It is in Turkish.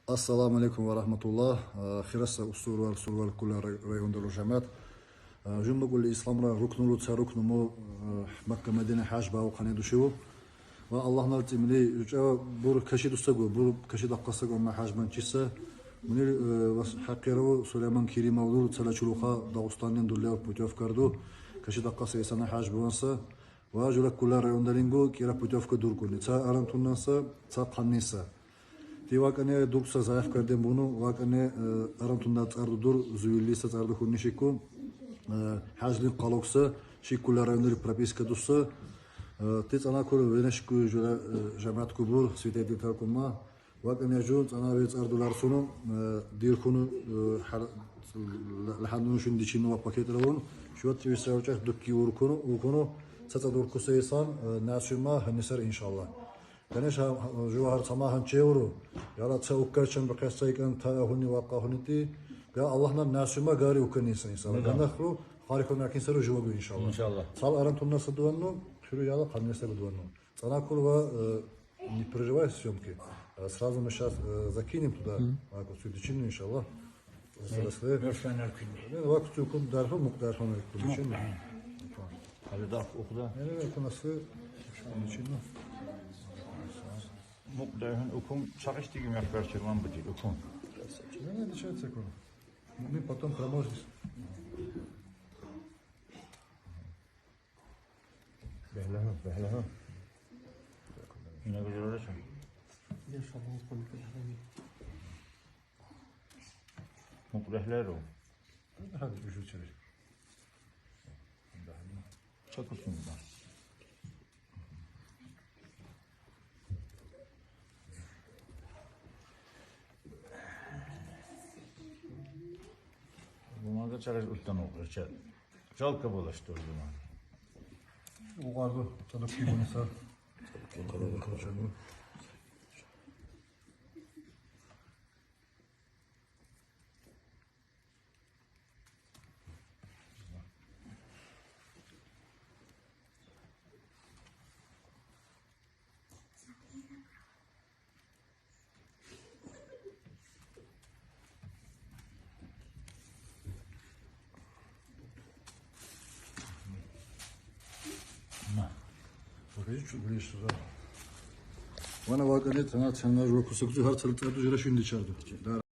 Assalamu alaikum wa rahmatullah. Khirasa usur surval kula rayonda rojamat. Jumla kul islam ra ruknu ruknu mo Makka Medine haj ba qane dushu. Va Allah naltimli uca bur kashi dusago bur kashi daqqasago ma haj man chissa. Munir was haqiro Süleyman Kirim avdur tsala chuluqa Dağıstan'ın dulla putyov kardu. Kashi daqqasa esana haj buansa. Va jula kula rayonda lingo kira putyovka dur kuni. Ça arantunasa ça qannisa. Тивакане дукса заев кардем буну, вакане арантунда цардур, зуилиса царду хуннишику, хажлин қалокса, шикула районери прописка дуса, тец ана кур венешку жула жаматку бур, свидетель такума, вакане жун ана вец ардуларсуну, дирхуну лаханну шундичину пакетравун, шуат висаучах дукки уркуну, цацадурку сейсан, насюма ханисар иншаллах. Ganesh juhar samahan çevru. Yara çavukkarçın bir kessayken taahuni vakahuniti. Ya Allah'dan nasıma gari ukan insan. Ganahru harika nakin saru juvagu inşallah. İnşallah. Sal arantunna saduannu, şuru yala kanmese budwannu. Sana kurva не переживай съемки. Сразу мы сейчас закинем туда, сюдичину иншаллах. Вак тюкун дарху муктарху муктарху. Hadi da okuda. Ne konası südичину. Muqdayhan ukun çarıştığım yaklaşırman bu değil ukun. Не отличается кон. Мы потом промоем. Бехлаха. Yine güzel olacak. Muqdahlar o. Hadi üçü çevir. Çok uzun var. Bunlarda çarış uttan olur. Çalka bulaştı o zaman. Uğardı. Tadı kibuni sar. Покажи, ближе сюда. Вона ваканет, она цена руку сукцу, har цалцаду жира шунди чарду.